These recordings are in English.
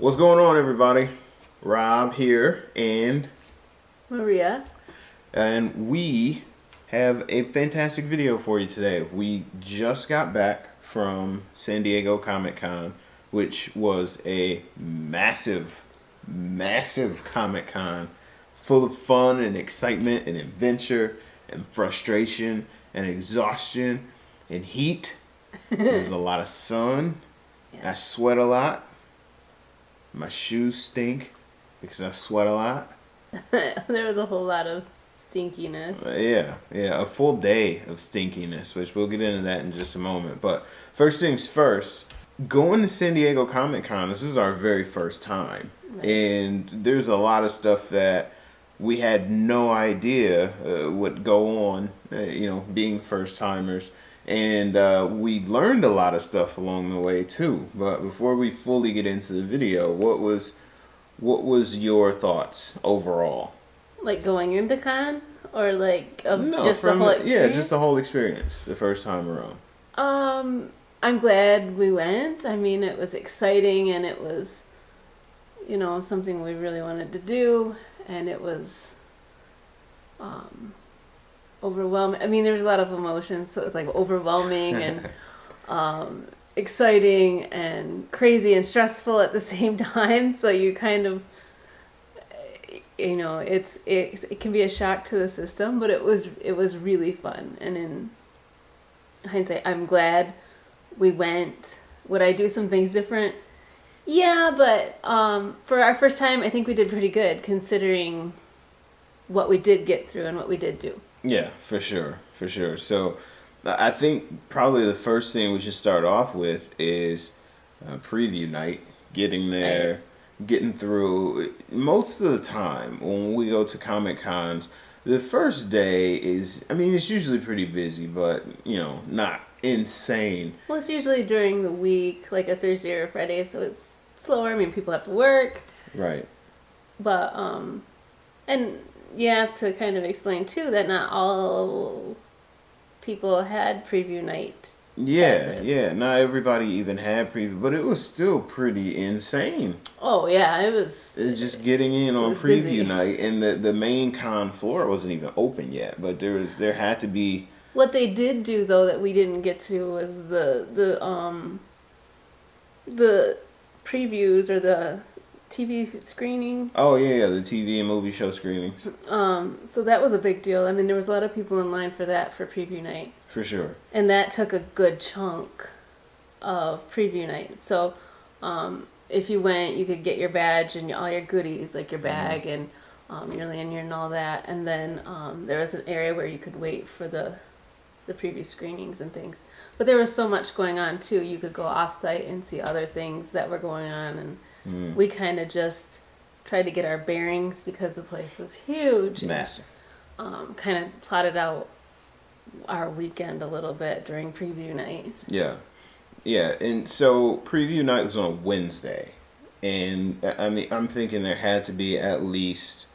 What's going on, everybody? Rob here, and Maria. we have a fantastic video for you today. We just got back from San Diego Comic-Con, which was a massive Comic-Con full of fun and excitement and adventure and frustration and exhaustion and heat. There's a lot of sun. Yeah. I sweat a lot. My shoes stink because I sweat a lot. There was a whole lot of stinkiness. Yeah, a full day of stinkiness, which we'll get into that in just a moment. But first things first, going to San Diego Comic-Con, this is our very first time. Right. And there's a lot of stuff that we had no idea would go on, being first timers. And we learned a lot of stuff along the way too. But before we fully get into the video, what was your thoughts overall? Like going into con? Or like the whole experience? Yeah, just the whole experience, the first time around. I'm glad we went. I mean, it was exciting and it was, something we really wanted to do. And it was overwhelming. I mean, there was a lot of emotions, so it's like overwhelming and exciting and crazy and stressful at the same time. So you kind of, it can be a shock to the system, but it was really fun. And in hindsight, I'm glad we went. Would I do some things different? Yeah, but for our first time, I think we did pretty good considering what we did get through and what we did do. Yeah, for sure. So I think probably the first thing we should start off with is preview night, getting there, getting through. Most of the time when we go to Comic-Cons, the first day is, it's usually pretty busy, but, not insane. Well, it's usually during the week, like a Thursday or a Friday, so it's slower. I mean, people have to work. Right. But, and you have to kind of explain, too, that not all people had preview night. Yeah. Not everybody even had preview, but it was still pretty insane. Oh, yeah, it was. It's just getting in on preview busy. night, and the main con floor wasn't even open yet, but there had to be. What they did do, though, that we didn't get to was the previews or the TV screening. Oh, yeah, the TV and movie show screenings. So that was a big deal. I mean, there was a lot of people in line for that for preview night. For sure. And that took a good chunk of preview night. So if you went, you could get your badge and all your goodies, like your bag and your lanyard and all that. And then there was an area where you could wait for the preview screenings and things. But there was so much going on, too. You could go off-site and see other things that were going on. And we kind of just tried to get our bearings because the place was huge. Massive. Kind of plotted out our weekend a little bit during preview night. Yeah. And so preview night was on a Wednesday. And, I'm thinking there had to be at least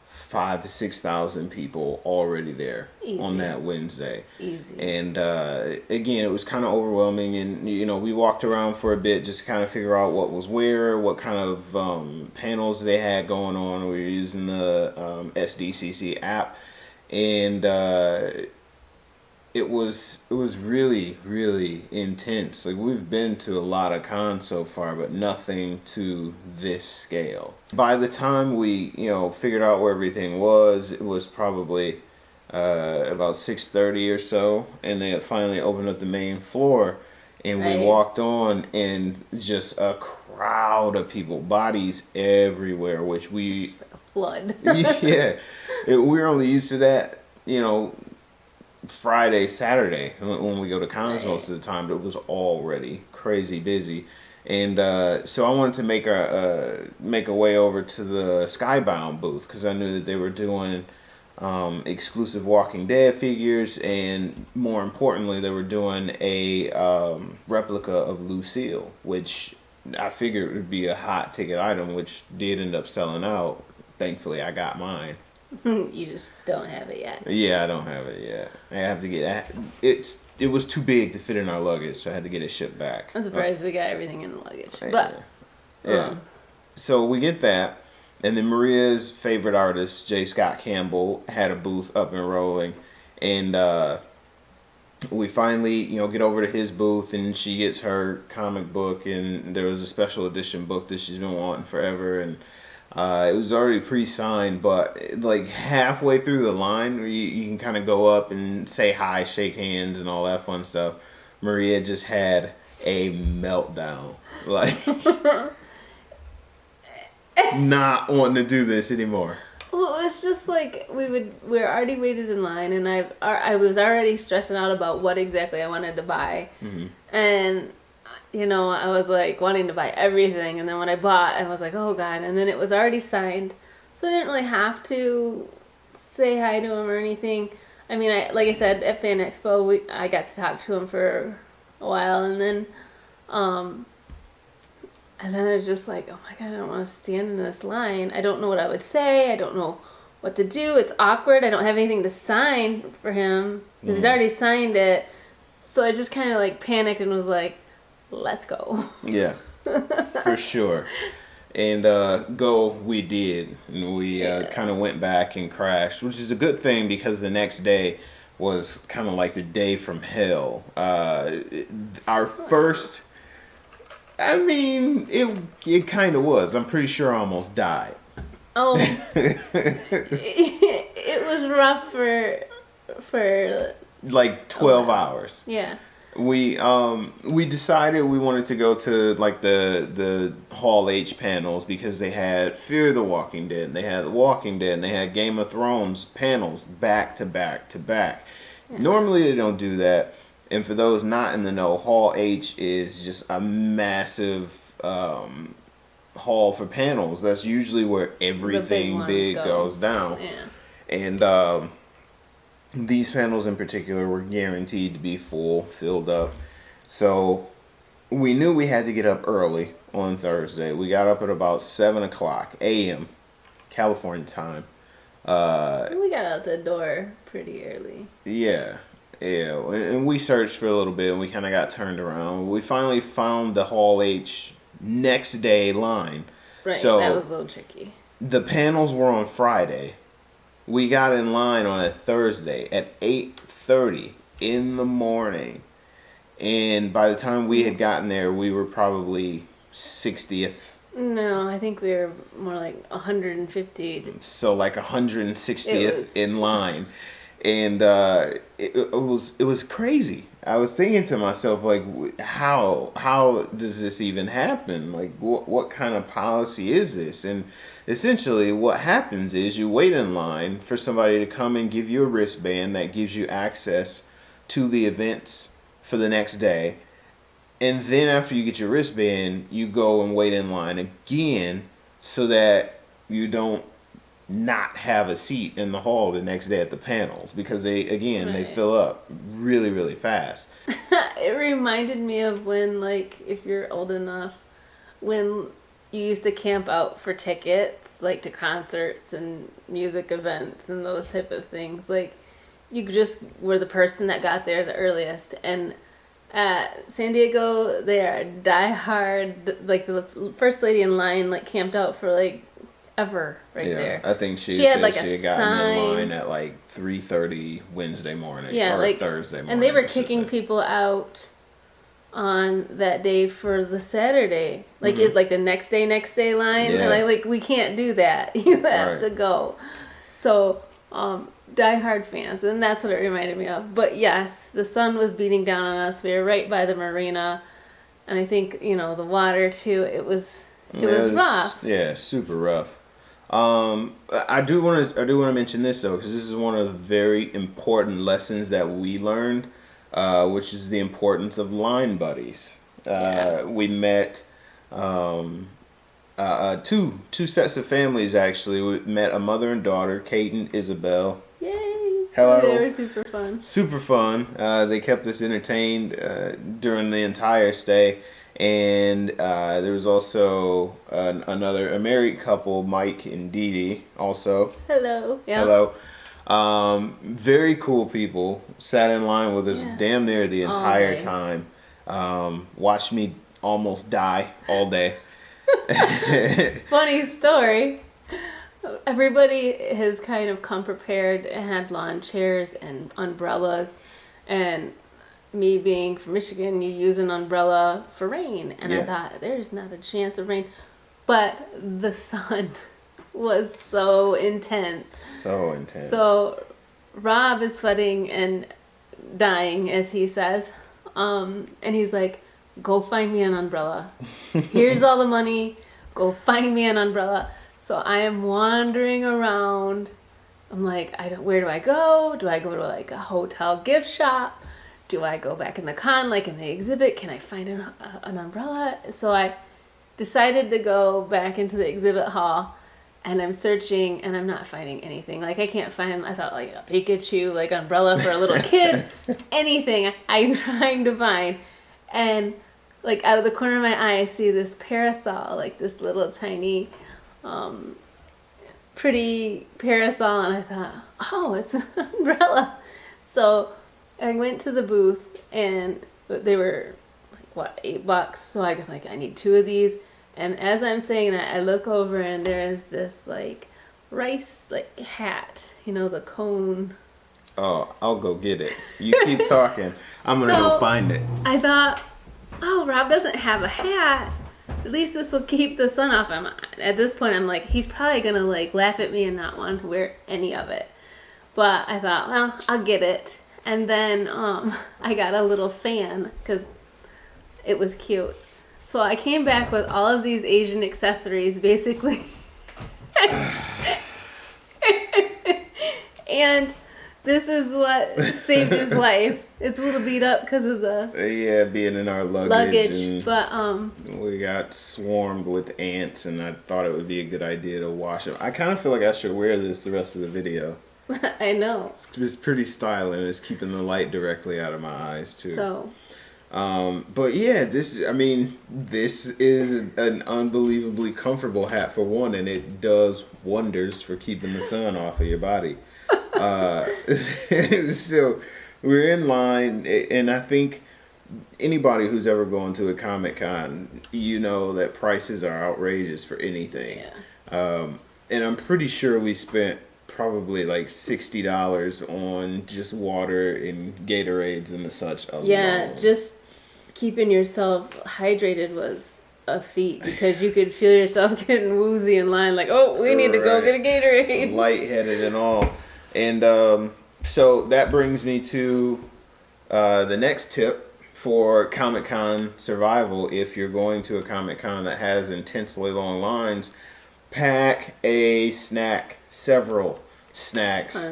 5,000 to 6,000 people already there. Easy. On that Wednesday. Easy. And again, it was kind of overwhelming, and we walked around for a bit just to kind of figure out what was where, what kind of panels they had going on. We were using the SDCC app, and it was really, really intense. Like, we've been to a lot of cons so far, but nothing to this scale. By the time we, figured out where everything was, it was probably about 6:30 or so, and they finally opened up the main floor, and we walked on, and just a crowd of people, bodies everywhere, which we... Just like a flood. Yeah. We're only used to that, Friday, Saturday when we go to cons most of the time, but it was already crazy busy. And so I wanted to make a way over to the Skybound booth because I knew that they were doing exclusive Walking Dead figures, and more importantly, they were doing a replica of Lucille, which I figured would be a hot ticket item, which did end up selling out. Thankfully, I got mine. You just don't have it yet. Yeah, I don't have it yet. I have to get it. It was too big to fit in our luggage, so I had to get it shipped back. I'm surprised we got everything in the luggage. But yeah. so we get that, and then Maria's favorite artist, J. Scott Campbell, had a booth up and rolling, and we finally, get over to his booth, and she gets her comic book, and there was a special edition book that she's been wanting forever, and it was already pre-signed, but like halfway through the line, you can kind of go up and say hi, shake hands, and all that fun stuff. Maria just had a meltdown, like not wanting to do this anymore. Well, it was just like we were already waited in line, and I was already stressing out about what exactly I wanted to buy, and I was like wanting to buy everything, and then when I bought, I was like, oh god, and then it was already signed, so I didn't really have to say hi to him or anything. I mean, like I said, at Fan Expo, I got to talk to him for a while, and then I was just like, oh my god, I don't want to stand in this line. I don't know what I would say. I don't know what to do. It's awkward. I don't have anything to sign for him because he's already signed it. So I just kind of like panicked and was like, let's go. Yeah, for sure. And go we did. And we kind of went back and crashed, which is a good thing because the next day was kind of like the day from hell. Our first... I mean, it kind of was. I'm pretty sure I almost died. Oh, it was rough for like 12 hours. Yeah. We decided we wanted to go to like the Hall H panels because they had Fear the Walking Dead, and they had The Walking Dead, and they had Game of Thrones panels back to back to back. Yeah. Normally they don't do that. And for those not in the know, Hall H is just a massive hall for panels. That's usually where everything big goes down. Yeah. And these panels in particular were guaranteed to be filled up. So we knew we had to get up early on Thursday. We got up at about 7 o'clock a.m. California time. We got out the door pretty early. Yeah. Yeah, and we searched for a little bit, and we kind of got turned around. We finally found the Hall H next day line. Right, so that was a little tricky. The panels were on Friday. We got in line on a Thursday at 8:30 in the morning. And by the time we had gotten there, we were probably 60th. No, I think we were more like 150. So like 160th in line. And it was crazy. I was thinking to myself, like, how does this even happen? Like, what kind of policy is this? And essentially what happens is you wait in line for somebody to come and give you a wristband that gives you access to the events for the next day. And then after you get your wristband, you go and wait in line again so that you don't not have a seat in the hall the next day at the panels, because they fill up really, really fast. It reminded me of when, like, if you're old enough, when you used to camp out for tickets, like to concerts and music events and those type of things. Like, you just were the person that got there the earliest. And at San Diego, they are diehard. Like, the first lady in line, like, camped out for, like, ever there. I think she had said like she had gotten in line at like 3:30 Wednesday morning or like Thursday morning. And they were kicking people out on that day for the Saturday. Like it's like the next day line. Yeah. And like we can't do that. You have to go. So diehard fans, and that's what it reminded me of. But yes, the sun was beating down on us. We were right by the marina, and I think the water too. It was rough. Yeah, super rough. I do want to mention this though, because this is one of the very important lessons that we learned, which is the importance of line buddies. We met two sets of families actually. We met a mother and daughter, Kate and Isabel. Yay! Hello. They were super fun. Super fun. They kept us entertained during the entire stay. And there was also a married couple, Mike and Dee Dee, also. Hello. Yeah. Hello. Very cool people. Sat in line with us damn near the entire time. Watched me almost die all day. Funny story. Everybody has kind of come prepared and had lawn chairs and umbrellas. And me being from Michigan, you use an umbrella for rain. And I thought, there's not a chance of rain. But the sun was so intense. So intense. So Rob is sweating and dying, as he says. And he's like, go find me an umbrella. Here's all the money. Go find me an umbrella. So I am wandering around. I'm like, where do I go? Do I go to like a hotel gift shop? Do I go back in the con, like in the exhibit? Can I find an umbrella? So I decided to go back into the exhibit hall, and I'm searching, and I'm not finding anything. Like, I can't find, I thought, like, a Pikachu, like, umbrella for a little kid. Anything I'm trying to find. And, like, out of the corner of my eye, I see this parasol, like, this little tiny, pretty parasol, and I thought, oh, it's an umbrella. So I went to the booth, and they were, like, what, $8? So I got, like, I need 2 of these. And as I'm saying that, I look over, and there is this, like, rice, like, hat, you know, the cone. Oh, I'll go get it. You keep talking. I'm going to go find it. I thought, oh, Rob doesn't have a hat. At least this will keep the sun off him. At this point, I'm like, he's probably going to, like, laugh at me and not want to wear any of it. But I thought, well, I'll get it. And then I got a little fan because it was cute. So I came back with all of these Asian accessories, basically. And this is what saved his life. It's a little beat up because of the being in our luggage. And but we got swarmed with ants, and I thought it would be a good idea to wash them. I kind of feel like I should wear this the rest of the video. I know. It's pretty styling. It's keeping the light directly out of my eyes too. So. But yeah, this is an unbelievably comfortable hat for one, and it does wonders for keeping the sun off of your body. So we're in line, and I think anybody who's ever gone to a Comic-Con, you know that prices are outrageous for anything. Yeah. And I'm pretty sure we spent probably like $60 on just water and Gatorades and the such alone. Yeah, just keeping yourself hydrated was a feat because you could feel yourself getting woozy in line, like, oh, we need to go get a Gatorade. Lightheaded and all. And so that brings me to the next tip for Comic-Con survival. If you're going to a Comic-Con that has intensely long lines, pack a snack, several snacks,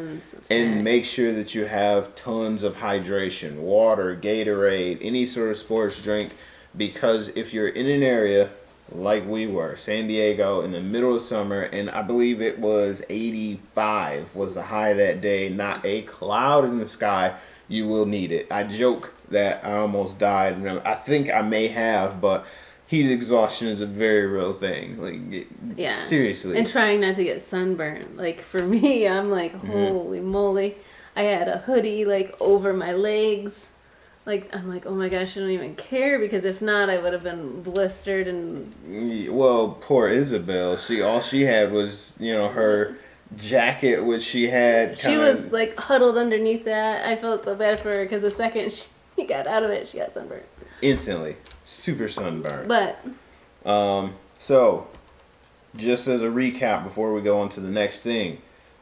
and make sure that you have tons of hydration, water, Gatorade, any sort of sports drink, because if you're in an area like we were, San Diego, in the middle of summer, and I believe it was 85 was the high that day, not a cloud in the sky, you will need it. I joke that I almost died, and I think I may have, but heat exhaustion is a very real thing. Like, yeah, seriously. And trying not to get sunburned. Like, for me, I'm like, holy moly. I had a hoodie, like, over my legs. Like, I'm like, oh my gosh, I don't even care, because if not, I would have been blistered and... Well, poor Isabel. All she had was, you know, her jacket, which she had She was, like, huddled underneath that. I felt so bad for her, because the second she got out of it, she got sunburned. Instantly. Super sunburned. But so just as a recap before we go on to the next thing,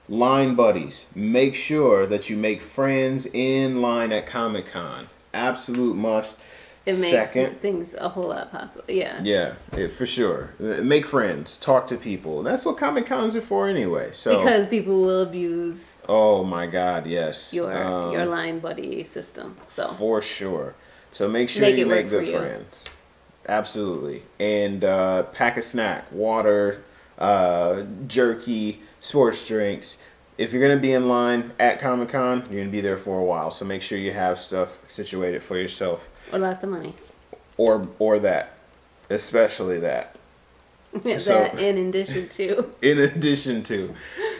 line buddies, make sure that you make friends in line at Comic-Con. Absolute must. It makes things a whole lot possible. Yeah, for sure. Make friends, talk to people. That's what Comic-Cons are for anyway. So because people will abuse, oh my god, yes, your line buddy system. So for sure. So make sure you make good friends. Absolutely. And pack a snack, water, jerky, sports drinks. If you're going to be in line at Comic-Con, you're going to be there for a while. So make sure you have stuff situated for yourself. Or lots of money. Or that. Especially that. That in addition to. In addition to.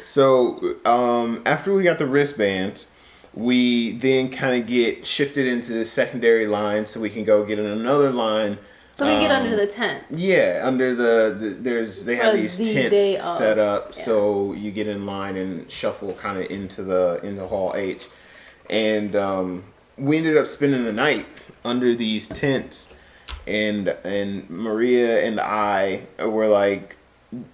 So after we got the wristbands, we then kind of get shifted into the secondary line so we can go get in another line So we get under the tent. Yeah, under they have these tents set up, yeah. so you get in line and shuffle kind of into Hall H, and we ended up spending the night under these tents, and Maria and I were like,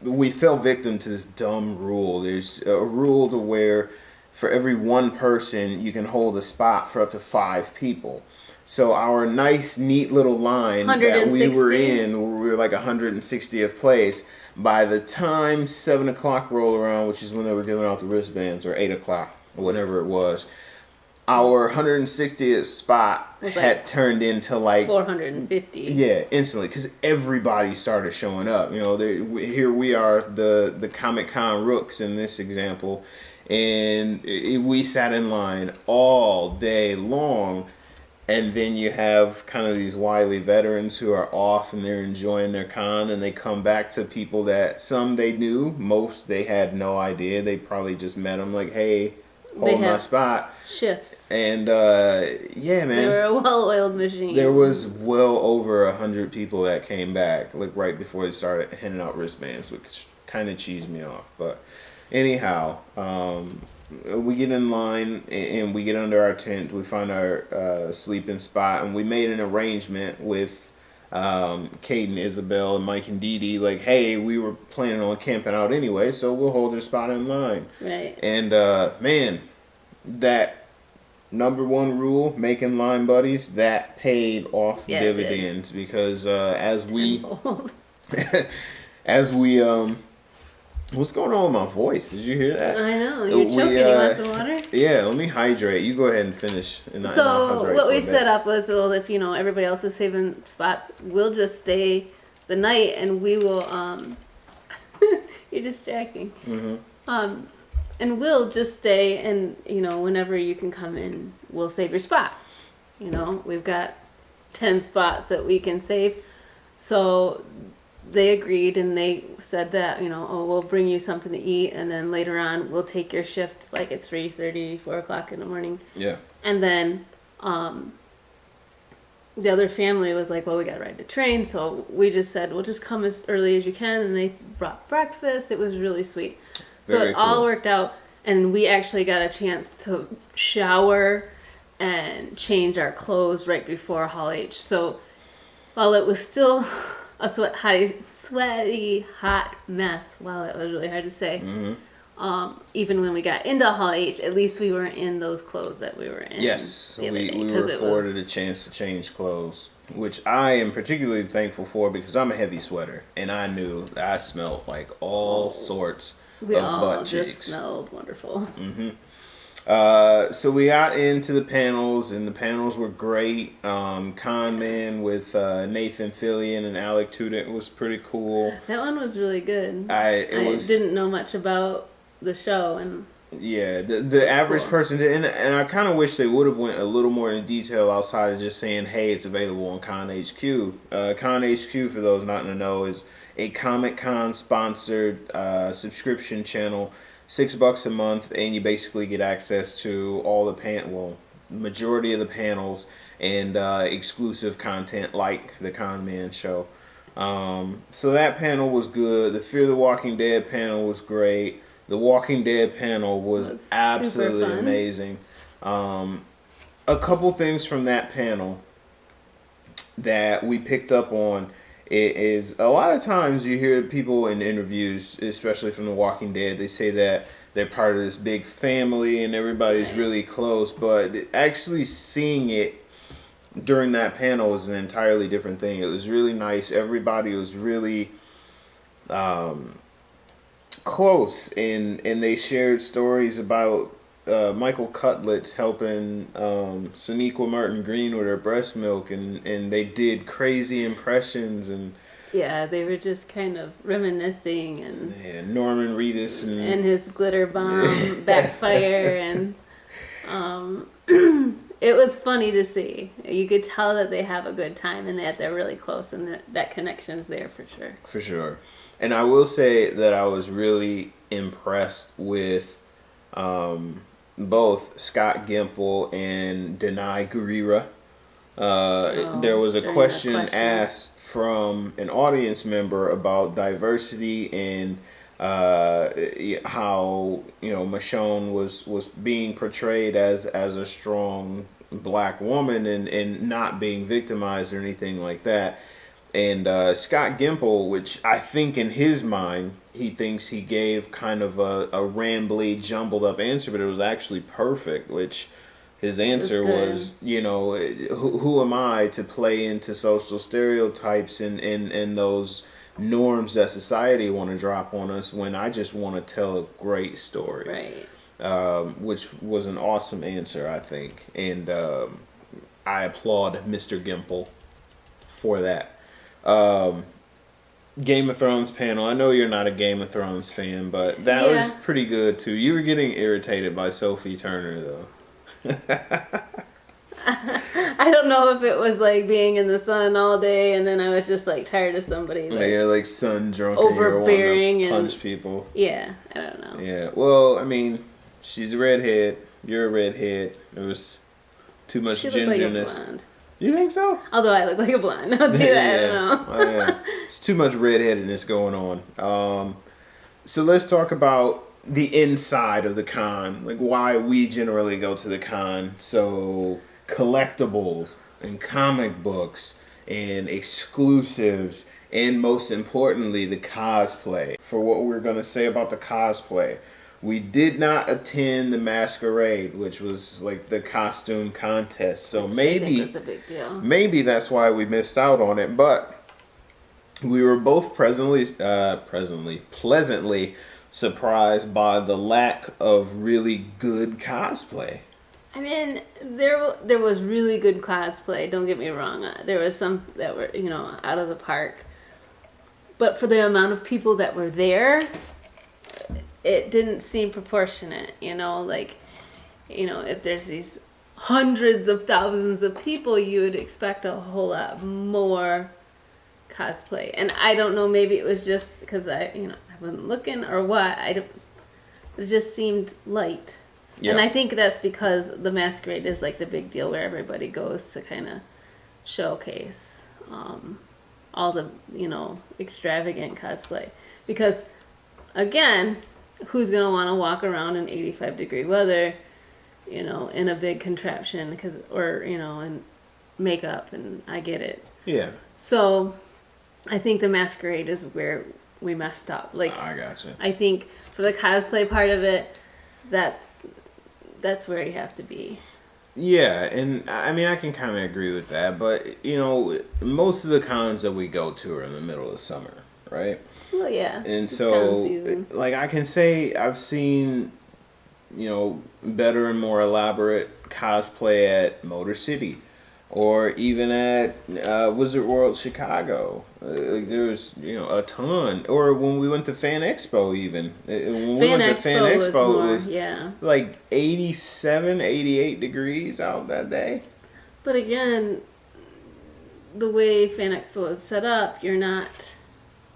we fell victim to this dumb rule. There's a rule to where for every one person you can hold a spot for up to 5 people. So our nice, neat little line that we were in, we were like 160th place. By the time 7 o'clock rolled around, which is when they were giving out the wristbands, or 8 o'clock, or whatever it was, our 160th spot had turned into like 450. Yeah, instantly, because everybody started showing up. You know, here we are, the Comic Con rooks in this example, and we sat in line all day long. And then you have kind of these wily veterans who are off and they're enjoying their con, and they come back to people that some they knew, most they had no idea. They probably just met them like, hey, hold my spot. Shifts. And yeah, man. They were a well-oiled machine. There was well over 100 people that came back, like right before they started handing out wristbands, which kind of cheesed me off. But anyhow, we get in line and we get under our tent. We find our sleeping spot, and we made an arrangement with Kate and Isabel and Mike and Dee Dee, like, hey, we were planning on camping out anyway, so we'll hold your spot in line. Right. And man, that number one rule, making line buddies, that paid off dividends, because as we what's going on with my voice? Did you hear that? I know. You're choking. You want some water? Yeah, let me hydrate. You go ahead and finish. So what we set up was, well, if everybody else is saving spots, we'll just stay the night, and we will. You're distracting. Mm-hmm. And we'll just stay, and whenever you can come in, we'll save your spot. We've got 10 spots that we can save, so. They agreed, and they said that, we'll bring you something to eat, and then later on we'll take your shift like at 3:30, 4 o'clock in the morning. Yeah. And then the other family was like, well, we got to ride the train, so we just said, well, just come as early as you can, and they brought breakfast. It was really sweet. So it all worked out, and we actually got a chance to shower and change our clothes right before Hall H. So while it was still a sweaty, hot mess. Wow, that was really hard to say. Mm-hmm. Even when we got into Hall H, at least we weren't in those clothes that we were in. Yes, we were afforded a chance to change clothes, which I am particularly thankful for, because I'm a heavy sweater, and I knew that I smelled like all sorts of butt cheeks. We all just smelled wonderful. Mm-hmm. So we got into the panels, and the panels were great. Con Man with Nathan Fillion and Alec Tudor was pretty cool. That one was really good. I didn't know much about the show, and yeah, the average person did, and I kind of wish they would have went a little more in detail outside of just saying, hey, it's available on Con HQ. Con HQ, for those not in the know, is a Comic-Con sponsored subscription channel. $6 a month, and you basically get access to all the majority of the panels and exclusive content like the Con Man show. So that panel was good. The Fear the Walking Dead panel was great. The Walking Dead panel was absolutely amazing. A couple things from that panel that we picked up on is a lot of times you hear people in interviews, especially from The Walking Dead, they say that they're part of this big family and everybody's really close, but actually seeing it during that panel was an entirely different thing. It was really nice. Everybody was really close, and they shared stories about Michael Cutlets helping Sonequa Martin Green with her breast milk, and they did crazy impressions, and yeah, they were just kind of reminiscing, and Norman Reedus and his glitter bomb backfire, and it was funny to see. You could tell that they have a good time and that they're really close, and that connection's there for sure. For sure. And I will say that I was really impressed with both Scott Gimple and Denai Guerrera. There was a during the question questions. asked from an audience member about diversity and how Michonne was being portrayed as a strong black woman and not being victimized or anything like that. And Scott Gimple, which I think in his mind, he thinks he gave kind of a rambly, jumbled up answer, but it was actually perfect, which his answer good. was, who am I to play into social stereotypes and those norms that society want to drop on us when I just want to tell a great story. Right. Which was an awesome answer, I think. And I applaud Mr. Gimple for that. Game of Thrones panel. I know you're not a Game of Thrones fan, but that was pretty good too. You were getting irritated by Sophie Turner though. I don't know if it was like being in the sun all day and then I was just like tired of somebody like sun drunk overbearing and punch people. Yeah, I don't know. Yeah, well, I mean, she's a redhead. You're a redhead. There was too much she gingerness. Looked like a blonde. You think so? Although I look like a blonde. Don't do that. Yeah. I don't know. Oh, yeah. It's too much redheadedness going on. So let's talk about the inside of the con, like why we generally go to the con. So collectibles and comic books and exclusives, and most importantly, the cosplay. For what we're going to say about the cosplay, we did not attend the masquerade, which was like the costume contest. So maybe that's a big deal. Maybe that's why we missed out on it. But we were both pleasantly surprised by the lack of really good cosplay. I mean, there was really good cosplay. Don't get me wrong. There was some that were out of the park, but for the amount of people that were there, it didn't seem proportionate. If there's these hundreds of thousands of people, you would expect a whole lot more cosplay. And I don't know, maybe it was just because I wasn't looking or what. It just seemed light. Yeah. And I think that's because the masquerade is like the big deal where everybody goes to kind of showcase all the extravagant cosplay. Because again, who's gonna want to walk around in 85-degree weather, in a big contraption in makeup? And I get it. Yeah. So I think the masquerade is where we messed up. I gotcha. I think for the cosplay part of it, that's where you have to be. Yeah, and I mean I can kind of agree with that, but most of the cons that we go to are in the middle of summer, right? Well, yeah. And so, like I can say, I've seen, better and more elaborate cosplay at Motor City, or even at Wizard World Chicago. There's a ton. Or when we went to Fan Expo, even when we went to Fan Expo, it was like 87, 88 degrees out that day. But again, the way Fan Expo is set up, you're not.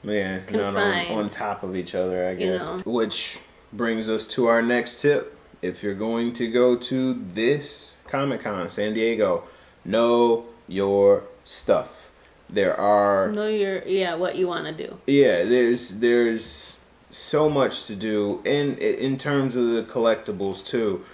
Yeah, confined. Not on top of each other, I guess. Which brings us to our next tip. If you're going to go to this Comic-Con, San Diego, know your stuff. There are... Know what you want to do. Yeah, there's so much to do. And in terms of the collectibles, too.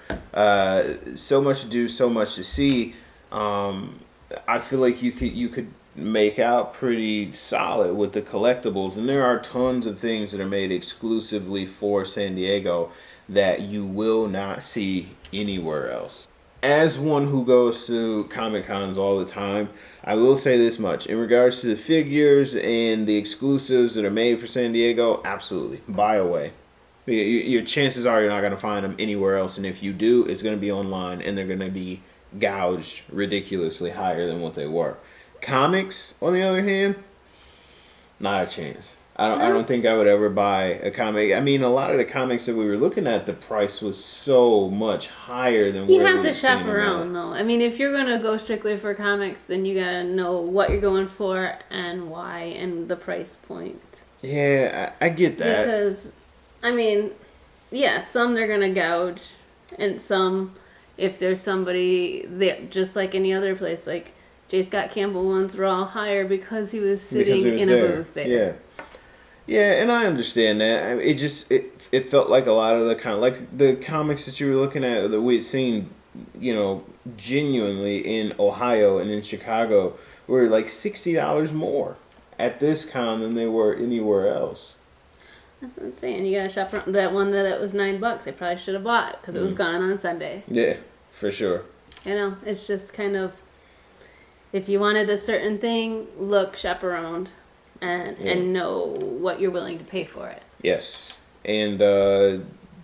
So much to do, so much to see. I feel like you could make out pretty solid with the collectibles, and there are tons of things that are made exclusively for San Diego that you will not see anywhere else. As one who goes to Comic-Cons all the time, I will say this much. In regards to the figures and the exclusives that are made for San Diego, absolutely, buy away. Your chances are you're not going to find them anywhere else, and if you do, it's going to be online, and they're going to be gouged ridiculously higher than what they were. Comics, on the other hand, not a chance. I don't think I would ever buy a comic. I mean, a lot of the comics that we were looking at, the price was so much higher than you have to shop around, though. I mean, if you're going to go strictly for comics, then you got to know what you're going for and why and the price point. Yeah, I get that. Because, I mean, yeah, some they're going to gouge, and some, if there's somebody there, just like any other place, like J. Scott Campbell ones were all higher because he was because sitting it was in there. a booth there. Yeah. Yeah, and I understand that. I mean, it felt like a lot of the comics that you were looking at that we'd seen, genuinely in Ohio and in Chicago were like $60 more at this con than they were anywhere else. That's what I'm saying. You gotta shop around. That one that it was $9, I probably should have bought because it was gone on Sunday. Yeah, for sure. It's just kind of, if you wanted a certain thing, shop around, and know what you're willing to pay for it. Yes, and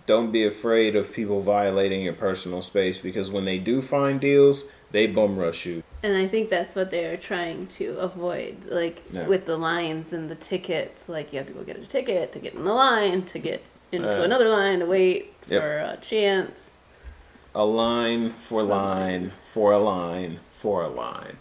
don't be afraid of people violating your personal space, because when they do find deals, they bum rush you. And I think that's what they're trying to avoid, with the lines and the tickets. Like, you have to go get a ticket to get in the line, to get into another line, to wait for a chance. A line for line for a line for a line.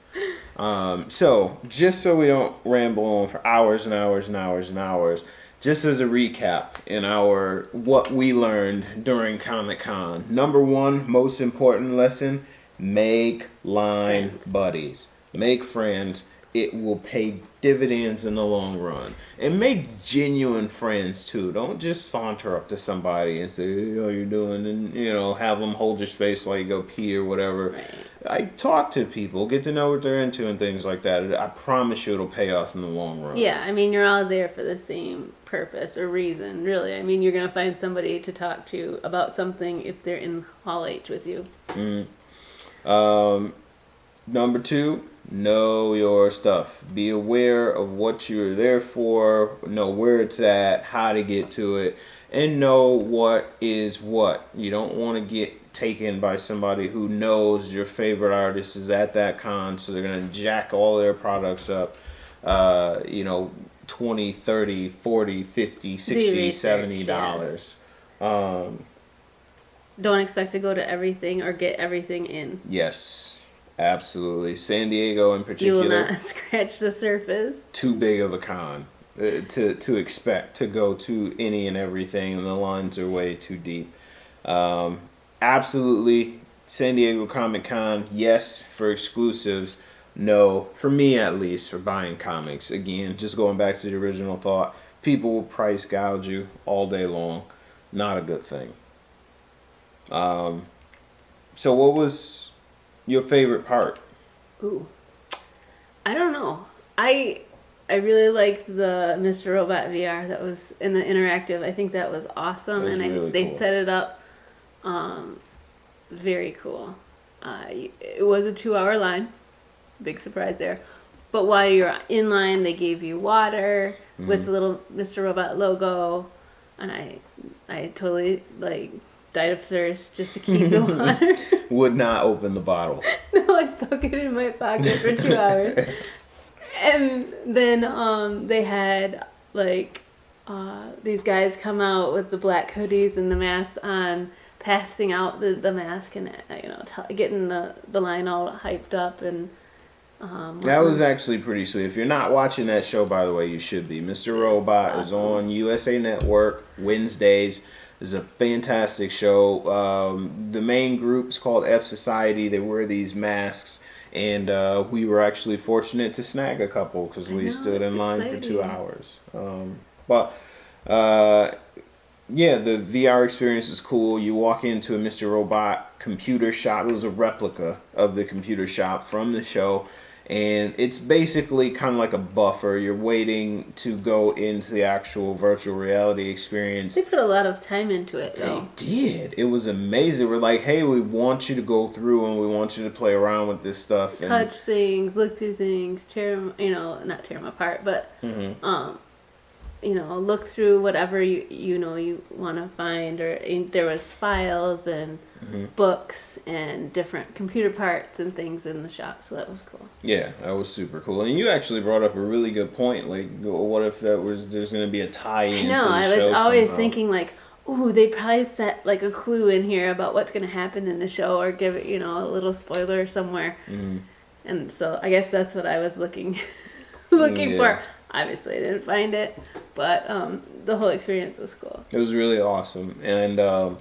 So, just so we don't ramble on for hours and hours and hours and hours, just as a recap in our what we learned during Comic-Con. Number one, most important lesson: make line buddies. Make friends. It will pay dividends in the long run. And make genuine friends too. Don't just saunter up to somebody and say, "Hey, how you doing?" and have them hold your space while you go pee or whatever. Right. I talk to people, get to know what they're into and things like that. I promise you it'll pay off in the long run. Yeah, I mean, you're all there for the same purpose or reason, really. I mean, you're going to find somebody to talk to about something if they're in Hall H with you. Number two, know your stuff. Be aware of what you're there for, know where it's at, how to get to it, and know what is what. You don't want to get taken by somebody who knows your favorite artist is at that con, so they're going to jack all their products up, 20, 30, 40, 50, 60, $70. Don't expect to go to everything or get everything in. Yes, absolutely. San Diego in particular. You will not scratch the surface. Too big of a con to expect to go to any and everything, and the lines are way too deep. Absolutely, San Diego Comic-Con, yes, for exclusives. No, for me at least, for buying comics. Again, just going back to the original thought, people will price gouge you all day long. Not a good thing. So what was your favorite part? Ooh, I don't know. I really liked the Mr. Robot VR that was in the interactive. I think that was awesome, and really they cool. set it up very cool. It was a 2-hour line. Big surprise there. But while you're in line, they gave you water with the little Mr. Robot logo, and I totally died of thirst just to keep the water. Would not open the bottle. No, I stuck it in my pocket for 2 hours. And then they had these guys come out with the black hoodies and the masks on, passing out the mask and getting the line all hyped up. And that was actually pretty sweet. If you're not watching that show, by the way, you should be. Mr. Robot is on USA Network Wednesdays. It's a fantastic show. The main group's called F Society. They wear these masks, and we were actually fortunate to snag a couple because we stood in line for 2 hours. Yeah, the VR experience is cool. You walk into a Mr. Robot computer shop. It was a replica of the computer shop from the show. And it's basically kind of like a buffer. You're waiting to go into the actual virtual reality experience. They put a lot of time into it, though. They did. It was amazing. We're like, hey, we want you to go through and we want you to play around with this stuff. Touch things, look through things, tear them, not tear them apart, but, look through whatever you want to find. Or there was files and books and different computer parts and things in the shop, so that was cool. Yeah, that was super cool. And you actually brought up a really good point. Like, what if there's going to be a tie-in? I know. I was always thinking ooh, they probably set a clue in here about what's going to happen in the show, or give it a little spoiler somewhere. And so I guess that's what I was looking for. Obviously, I didn't find it, but the whole experience was cool. It was really awesome. And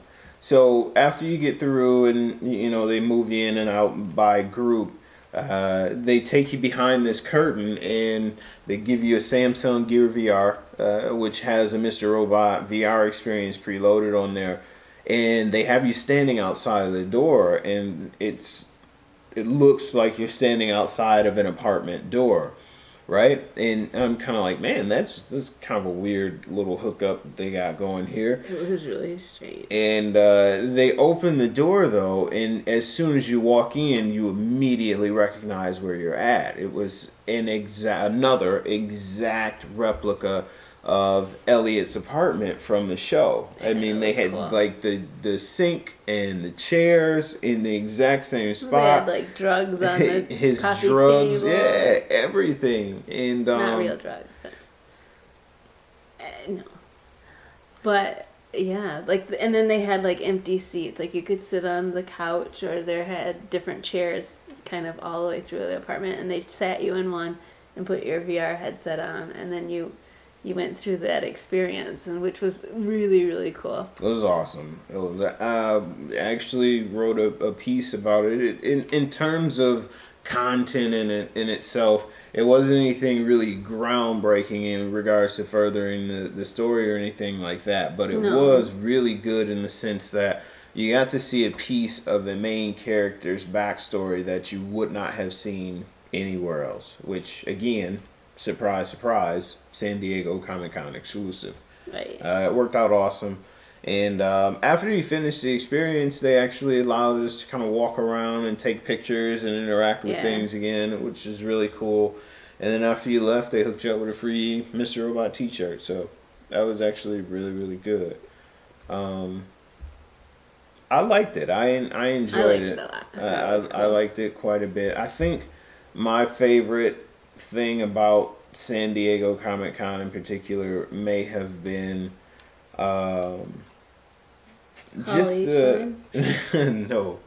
so after you get through and they move you in and out by group, They take you behind this curtain and they give you a Samsung Gear VR, which has a Mr. Robot VR experience preloaded on there, and they have you standing outside of the door, and it looks like you're standing outside of an apartment door, right? And I'm kind of like, man, that's kind of a weird little hookup they got going here. It was really strange. And they open the door though, and as soon as you walk in, you immediately recognize where you're at. It was another exact replica of Elliot's apartment from the show. I mean, they had cool. like the sink and the chairs in the exact same spot. They had like drugs on the his coffee drugs, table. yeah, everything, and Not real drugs, but no. But yeah, like, and then they had like empty seats. Like you could sit on the couch, or they had different chairs, kind of all the way through the apartment, and they sat you in one and put your VR headset on, and then you went through that experience, and which was really, really cool. It was awesome. It was. I actually wrote a piece about it. In terms of content in itself, it wasn't anything really groundbreaking in regards to furthering the story or anything like that. But it was really good in the sense that you got to see a piece of the main character's backstory that you would not have seen anywhere else. Which, again, surprise, surprise, San Diego Comic-Con exclusive. Right. It worked out awesome. And after you finished the experience, they actually allowed us to kind of walk around and take pictures and interact with things again, which is really cool. And then after you left, they hooked you up with a free Mr. Robot t-shirt. So that was actually really, really good. I liked it. I enjoyed it. I liked it quite a bit. I think my favorite thing about San Diego Comic-Con in particular may have been just the no,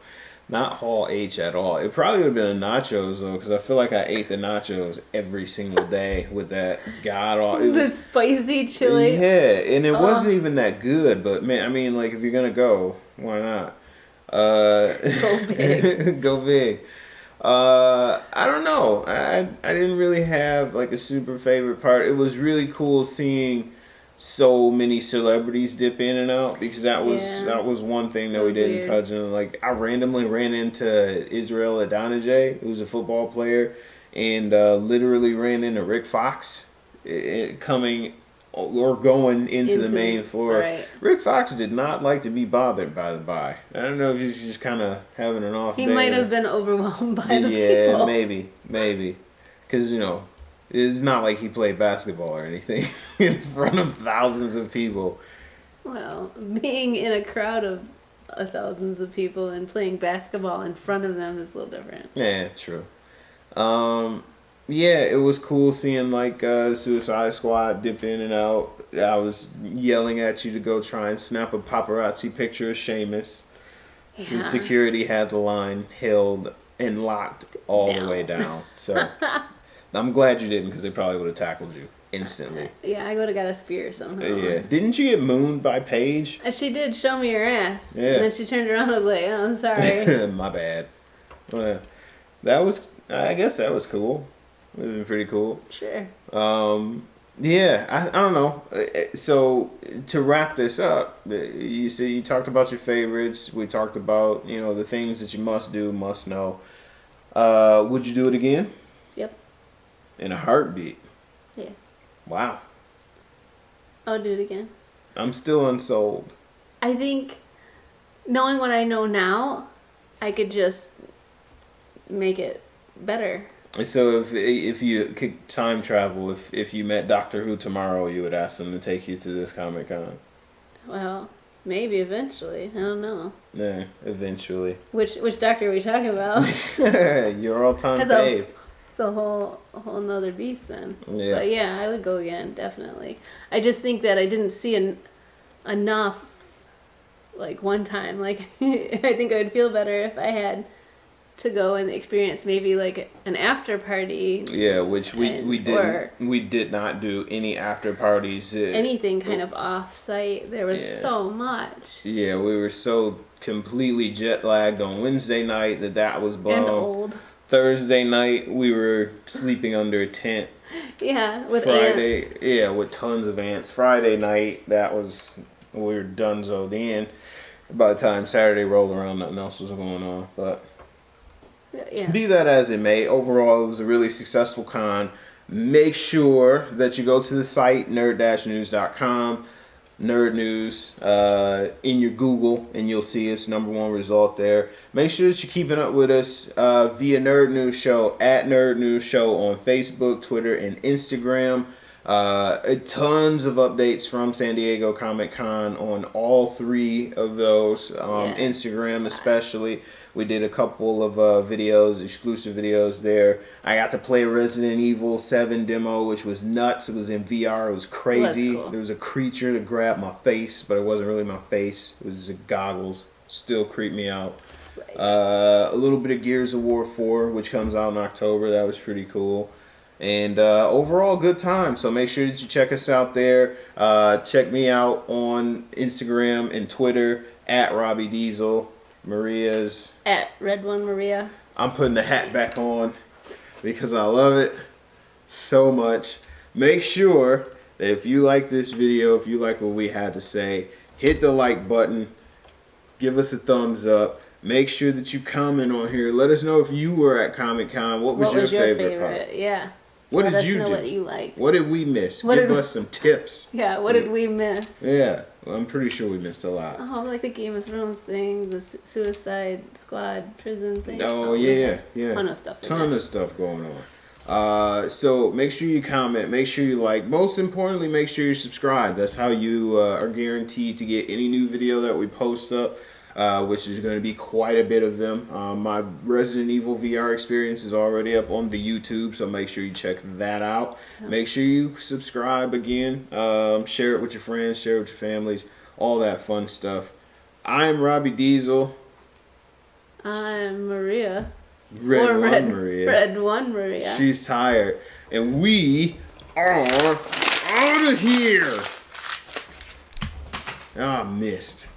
not Hall H at all. It probably would have been the nachos though, because I feel like I ate the nachos every single day with that the spicy chili. Yeah, and it wasn't even that good. But man, I mean, like if you're gonna go, why not? Go big. Go big. I don't know. I didn't really have like a super favorite part. It was really cool seeing so many celebrities dip in and out, because that was one thing that we didn't touch on. Like I randomly ran into Israel Adonijay, who's a football player, and literally ran into Rick Fox coming or going into the main floor. Right. Rick Fox did not like to be bothered, by the by. I don't know if he's just kind of having an off day. He might have been overwhelmed by the people. Yeah, maybe. Because, you know, it's not like he played basketball or anything in front of thousands of people. Well, being in a crowd of thousands of people and playing basketball in front of them is a little different. Yeah, true. Yeah, it was cool seeing like Suicide Squad dip in and out. I was yelling at you to go try and snap a paparazzi picture of Sheamus. Yeah. The security had the line held and locked all the way down. So I'm glad you didn't, because they probably would have tackled you instantly. Yeah, I would have got a spear somehow. Yeah. Didn't you get mooned by Paige? She did show me her ass. Yeah. And then she turned around and was like, oh, I'm sorry. My bad. I guess that was cool. It would have been pretty cool. Sure. Yeah, I don't know. So to wrap this up, you talked about your favorites. We talked about, you know, the things that you must do, must know. Would you do it again? Yep. In a heartbeat? Yeah. Wow. I'll do it again. I'm still unsold. I think, knowing what I know now, I could just make it better. So if you could time travel, if you met Doctor Who tomorrow, you would ask them to take you to this Comic-Con? Well, maybe eventually. I don't know. Yeah, eventually. Which doctor are we talking about? Your all-time fave. It's a whole nother beast then. Yeah. But yeah, I would go again, definitely. I just think that I didn't see enough, like, one time. Like, I think I would feel better if I had to go and experience maybe like an after party. Yeah, which we did not do any after parties. Anything kind of off site. There was so much. Yeah, we were so completely jet lagged on Wednesday night that was blown. And old. Thursday night, we were sleeping under a tent. Yeah, with Friday, ants. yeah, with tons of ants. Friday night, we were donezoed in. By the time Saturday rolled around, nothing else was going on. But Yeah. be that as it may, overall, it was a really successful con. Make sure that you go to the site, nerd-news.com, Nerd News, in your Google, and you'll see its #1 result there. Make sure that you're keeping up with us via Nerd News Show, at Nerd News Show on Facebook, Twitter, and Instagram. Tons of updates from San Diego Comic Con on all 3 of those. Instagram especially. We did a couple of videos, exclusive videos there. I got to play Resident Evil 7 demo, which was nuts. It was in VR. It was crazy. Cool. There was a creature that grabbed my face, but it wasn't really my face. It was just goggles. Still creeped me out. A little bit of Gears of War 4, which comes out in October. That was pretty cool. And overall, good time. So make sure that you check us out there. Check me out on Instagram and Twitter, at Robbie Diesel. Maria's At Red One Maria. I'm putting the hat back on because I love it so much. Make sure that if you like this video, if you like what we had to say, hit the like button. Give us a thumbs up. Make sure that you comment on here. Let us know if you were at Comic Con. What was your favorite part? Yeah. What Let did us you know do? what you liked. What did we miss? What Give did- us some tips. Yeah, what did we miss? Yeah, well, I'm pretty sure we missed a lot. Oh, like the Game of Thrones thing, the Suicide Squad prison thing. Oh, yeah. Ton of stuff. Ton of stuff going on. So make sure you comment, make sure you like. Most importantly, make sure you subscribe. That's how you are guaranteed to get any new video that we post up, which is going to be quite a bit of them. My Resident Evil VR experience is already up on the YouTube, so make sure you check that out. Make sure you subscribe again. Share it with your friends, share it with your families, all that fun stuff. I'm Robbie Diesel. I'm Maria. Red One Maria. Red One Maria. She's tired. And we are out of here. Ah, missed.